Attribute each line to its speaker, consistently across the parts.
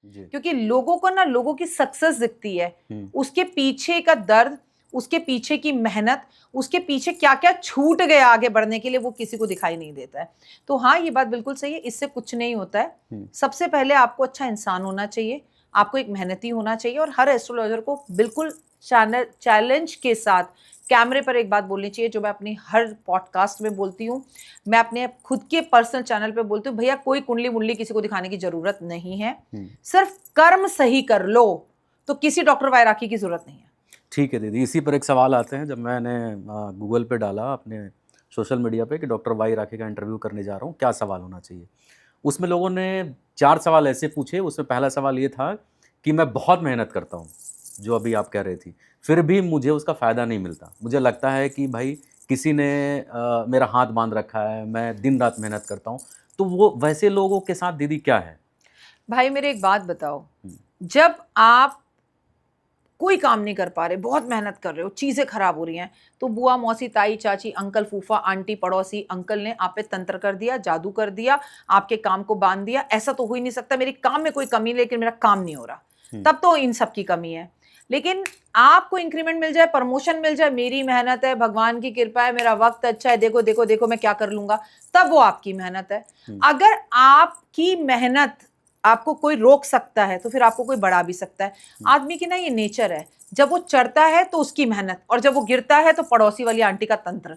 Speaker 1: क्योंकि लोगों को ना लोगों की सक्सेस दिखती है, उसके पीछे का दर्द, उसके पीछे की मेहनत, उसके पीछे क्या क्या छूट गया आगे बढ़ने के लिए, वो किसी को दिखाई नहीं देता है। तो हाँ, ये बात बिल्कुल सही है, इससे कुछ नहीं होता है। सबसे पहले आपको अच्छा इंसान होना चाहिए, आपको एक मेहनती होना चाहिए, और हर एस्ट्रोलॉजर को बिल्कुल चैलेंज के साथ कैमरे पर एक बात बोलनी चाहिए, जो मैं अपनी हर पॉडकास्ट में बोलती हूँ, मैं अपने खुद के पर्सनल चैनल पे बोलती हूँ, भैया कोई कुंडली मुंडली किसी को दिखाने की जरूरत नहीं है, सिर्फ कर्म सही कर लो तो किसी डॉक्टर वैरागी की जरूरत नहीं है।
Speaker 2: ठीक है दीदी, इसी पर एक सवाल आते हैं। जब मैंने गूगल पे डाला अपने सोशल मीडिया पे कि डॉक्टर वाई राखी का इंटरव्यू करने जा रहा हूँ, क्या सवाल होना चाहिए, उसमें लोगों ने 4 सवाल ऐसे पूछे। उसमें पहला सवाल ये था कि मैं बहुत मेहनत करता हूँ, जो अभी आप कह रही थी, फिर भी मुझे उसका फ़ायदा नहीं मिलता। मुझे लगता है कि भाई किसी ने मेरा हाथ बांध रखा है, मैं दिन रात मेहनत करता हूँ। तो वो वैसे लोगों के साथ दीदी क्या है?
Speaker 1: भाई मेरे एक बात बताओ, जब आप कोई काम नहीं कर पा रहे, बहुत मेहनत कर रहे हो, चीजें खराब हो रही हैं, तो बुआ, मौसी, ताई, चाची, अंकल, फूफा, आंटी, पड़ोसी अंकल ने आप पे तंत्र कर दिया, जादू कर दिया, आपके काम को बांध दिया। ऐसा तो हो ही नहीं सकता मेरे काम में कोई कमी, लेकिन मेरा काम नहीं हो रहा, तब तो इन सब की कमी है। लेकिन आपको इंक्रीमेंट मिल जाए, प्रमोशन मिल जाए, मेरी मेहनत है, भगवान की कृपा है, मेरा वक्त अच्छा है, देखो देखो देखो मैं क्या कर लूंगा, तब वो आपकी मेहनत है। अगर आपकी मेहनत आपको कोई रोक सकता है तो फिर आपको कोई बढ़ा भी सकता है। आदमी की ना ये नेचर है, जब वो चढ़ता है तो उसकी मेहनत, और जब वो गिरता है तो पड़ोसी वाली आंटी का तंत्र।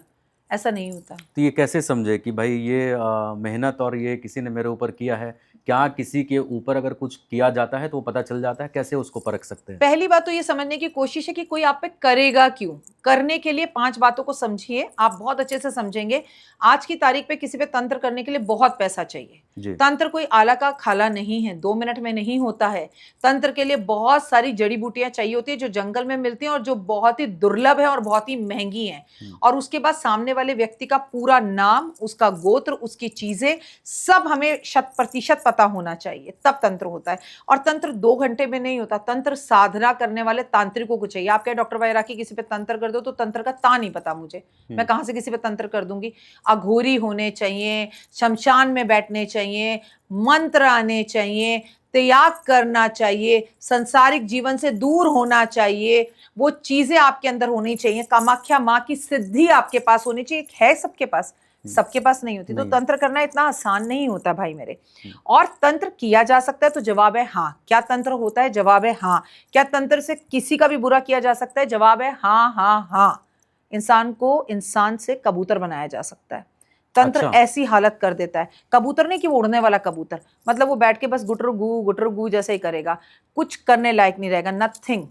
Speaker 1: ऐसा नहीं होता।
Speaker 2: तो ये कैसे समझे कि भाई ये मेहनत और ये किसी ने मेरे ऊपर किया है? क्या किसी के ऊपर अगर कुछ किया जाता है तो वो पता चल जाता है? कैसे उसको परख सकते हैं?
Speaker 1: पहली बात तो ये समझने की कोशिश है कि कोई आप पे करेगा क्यों। करने के लिए 5 बातों को समझिए, आप बहुत अच्छे से समझेंगे। आज की तारीख पे किसी पे तंत्र करने के लिए बहुत पैसा चाहिए। तंत्र कोई आला का खाला नहीं है, 2 मिनट में नहीं होता है। तंत्र के लिए बहुत सारी जड़ी बूटियां चाहिए होती है, जो जंगल में मिलती हैं और जो बहुत ही दुर्लभ है और बहुत ही महंगी हैं। और उसके बाद सामने वाले व्यक्ति का पूरा नाम, उसका गोत्र, उसकी चीजें सब हमें 100% पता होना चाहिए, तब तंत्र होता है। और तंत्र 2 घंटे में नहीं होता, तंत्र साधना करने वाले तांत्रिकों को चाहिए। आप कहे डॉक्टर वैरागी किसी पे तंत्र कर दो, तो तंत्र का ता नहीं पता मुझे, मैं कहां से किसी पे तंत्र कर दूंगी। अघोरी होने चाहिए, शमशान में बैठने चाहिए, मंत्र आने चाहिए, त्याग करना चाहिए, संसारिक जीवन से दूर होना चाहिए, वो चीजें आपके अंदर होनी चाहिए। कामाख्या माँ की सिद्धि आपके पास होनी चाहिए। है सबके पास, सबके पास नहीं होती। तो तंत्र करना इतना आसान नहीं होता भाई मेरे। और तंत्र किया जा सकता है, तो जवाब है हाँ। क्या तंत्र होता है? जवाब है हाँ। क्या तंत्र से किसी का भी बुरा किया जा सकता है? जवाब है हाँ हाँ हाँ। इंसान को इंसान से कबूतर बनाया जा सकता है। तंत्र ऐसी हालत कर देता है, कबूतर नहीं कि वो उड़ने वाला कबूतर, मतलब वो बैठ के बस गुटर गू जैसे ही करेगा, कुछ करने लायक नहीं रहेगा, नथिंग।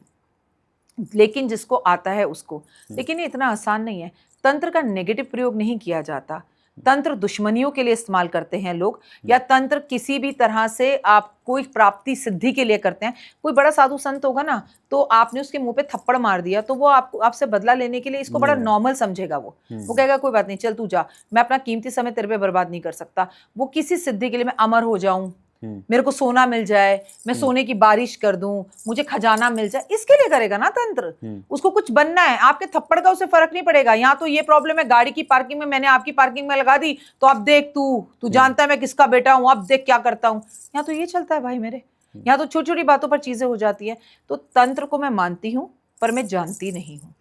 Speaker 1: लेकिन जिसको आता है उसको। लेकिन ये इतना आसान नहीं है। तंत्र का नेगेटिव प्रयोग नहीं किया जाता। तंत्र दुश्मनियों के लिए इस्तेमाल करते हैं लोग, या तंत्र किसी भी तरह से आप कोई प्राप्ति सिद्धि के लिए करते हैं। कोई बड़ा साधु संत होगा ना, तो आपने उसके मुंह पे थप्पड़ मार दिया, तो वो आपसे बदला लेने के लिए इसको बड़ा नॉर्मल समझेगा। वो कहेगा कोई बात नहीं, चल तू जा, मैं अपना कीमती समय तेरे पे बर्बाद नहीं कर सकता। वो किसी सिद्धि के लिए, मैं अमर हो जाऊं, मेरे को सोना मिल जाए, मैं सोने की बारिश कर दूं, मुझे खजाना मिल जाए, इसके लिए करेगा ना तंत्र। उसको कुछ बनना है, आपके थप्पड़ का उसे फर्क नहीं पड़ेगा। यहाँ तो ये प्रॉब्लम है, गाड़ी की पार्किंग में मैंने आपकी पार्किंग में लगा दी, तो अब देख तू जानता है मैं किसका बेटा हूं, अब देख क्या करता हूं। यहाँ तो ये चलता है भाई मेरे। यहाँ तो छोटी छोटी बातों पर चीजें हो जाती है। तो तंत्र को मैं मानती हूं, पर मैं जानती नहीं हूं।